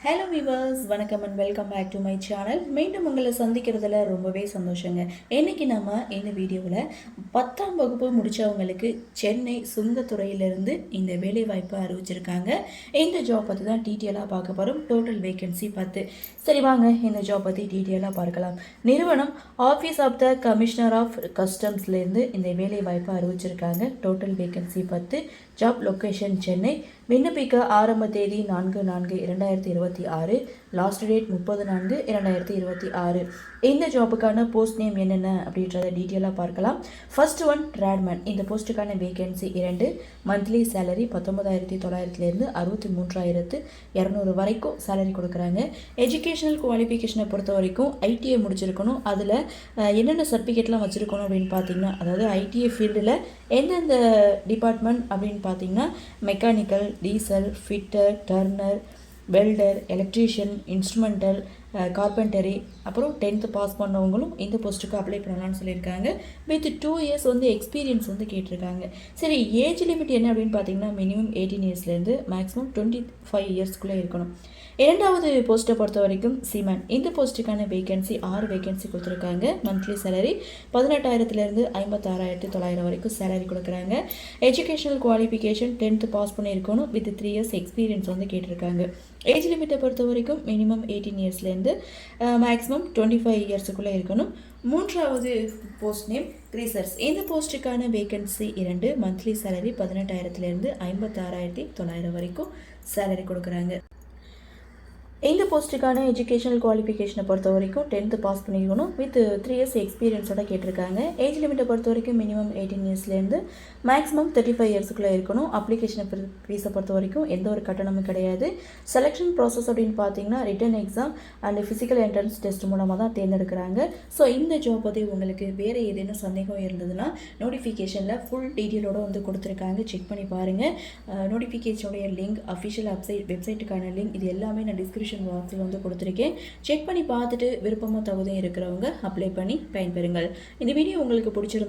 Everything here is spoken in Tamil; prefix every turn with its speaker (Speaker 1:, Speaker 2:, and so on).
Speaker 1: ஹலோ விவர்ஸ், வணக்கம் and welcome back to my channel. மீண்டும் உங்களை சந்திக்கிறதுல ரொம்பவே சந்தோஷங்க. இன்றைக்கி நம்ம இந்த வீடியோவில் 10ஆம் வகுப்பு முடித்தவங்களுக்கு சென்னை சுங்கத்துறையிலிருந்து இந்த வேலைவாய்ப்பு அறிவிச்சிருக்காங்க. இந்த ஜாப் பற்றி தான் டீட்டெயிலாக பார்க்க போகிறோம். Total vacancy 10. சரி வாங்க இந்த ஜாப் பற்றி டீட்டெயிலாக பார்க்கலாம். நிறுவனம் office of the commissioner of கஸ்டம்ஸ்லேருந்து இந்த வேலைவாய்ப்பு அறிவிச்சிருக்காங்க. Total vacancy 10. Job location Chennai. விண்ணப்பிக்க ஆரம்ப தேதி 4/4/2026. Last date 30/4/2026. இந்த ஜாப்புக்கான போஸ்ட் நேம் என்னென்ன அப்படின்றத டீட்டெயிலாக பார்க்கலாம். First one draughtsman. இந்த போஸ்ட்டுக்கான வேகன்சி 2. மந்த்லி சேலரி 19,900லேருந்து 63,200 வரைக்கும் சேலரி கொடுக்குறாங்க. எஜுகேஷனல் குவாலிஃபிகேஷனை பொறுத்த வரைக்கும் ஐடிஐ முடிச்சிருக்கணும். அதில் என்னென்ன சர்டிஃபிகேட்லாம் வச்சுருக்கணும் அப்படின்னு பார்த்தீங்கன்னா, அதாவது ஐடிஐ ஃபீல்டில் எந்தெந்த டிபார்ட்மெண்ட் அப்படின்னு பார்த்தீங்கன்னா mechanical, diesel, fitter, turner, welder, electrician, instrumental, carpentry, அப்புறம் 10th பாஸ் பண்ணவங்களும் இந்த போஸ்ட்டுக்கு அப்ளை பண்ணலாம்னு சொல்லியிருக்காங்க. வித் 2 இயர்ஸ் எக்ஸ்பீரியன்ஸ் கேட்டிருக்காங்க. சரி, ஏஜ் லிமிட் என்ன அப்படின்னு பார்த்தீங்கன்னா மினிமம் 18 இயர்ஸ்லேருந்து மேக்ஸிமம் 25 இயர்ஸ்க்குள்ளே இருக்கணும். இரண்டாவது போஸ்ட்டை பொறுத்த வரைக்கும் சீமேன். இந்த போஸ்ட்டுக்கான வேகன்சி 6 வேகன்சி கொடுத்துருக்காங்க. மந்த்லி சேலரி 18,000லேருந்து 56,900 வரைக்கும் சேலரி கொடுக்குறாங்க. எஜுகேஷனல் குவாலிஃபிகேஷன் 10th பாஸ் பண்ணியிருக்கணும். வித் 3 இயர்ஸ் எக்ஸ்பீரியன்ஸ் கேட்டிருக்காங்க. ஏஜ் லிமிட்டை பொறுத்த வரைக்கும் மினிமம் 18 இயர்ஸ்லேருந்து மேக்ஸிமம் 25 இயர்ஸுக்குள்ளே இருக்கணும். மூன்றாவது போஸ்ட் நேம் கிரீசர்ஸ். இந்த போஸ்ட்டுக்கான வேகன்சி 2. மந்த்லி சேலரி 18,000லேருந்து 56,900 வரைக்கும் சேலரி கொடுக்குறாங்க. இந்த போஸ்ட்டுக்கான எஜுகேஷனல் குவாலிஃபிகேஷனை பொறுத்த வரைக்கும் 10th பாஸ் பண்ணிக்கணும். வித் 3 இயர்ஸ் எக்ஸ்பீரியன்ஸோட கேட்டிருக்காங்க. ஏஜ் லிமிட்டை பொறுத்த வரைக்கும் மினிமம் 18 இயர்ஸ்லேருந்து மேக்ஸிமம் 35 இயர்ஸுக்குள்ளே இருக்கணும். அப்ளிகேஷனை ஃபீஸை பொறுத்த வரைக்கும் எந்த ஒரு கட்டணமும் கிடையாது. செலெக்ஷன் ப்ராசஸ் அப்படின்னு பார்த்தீங்கன்னா written exam and physical entrance test மூலமாக தான் தேர்ந்தெடுக்கிறாங்க. ஸோ இந்த ஜாப் பற்றி உங்களுக்கு வேறு ஏதேனும் சந்தேகம் இருந்ததுன்னா நோட்டிஃபிகேஷனில் ஃபுல் டீட்டெயிலோடு கொடுத்துருக்காங்க. செக் பண்ணி பாருங்கள். நோட்டிஃபிகேஷனுடைய லிங்க், அஃபிஷியல் வெப்சைட்டுக்கான லிங்க், இது எல்லாமே நான் டிஸ்கிரிப்ஷன் பாக்ஸில் கொடுத்துருக்கேன். செக் பண்ணி பார்த்துட்டு விருப்பமும் தகுதியும் இருக்கிறவங்க அப்ளை பண்ணி பயன்பெறுங்கள். இந்த வீடியோ உங்களுக்கு பிடிச்சிருந்தா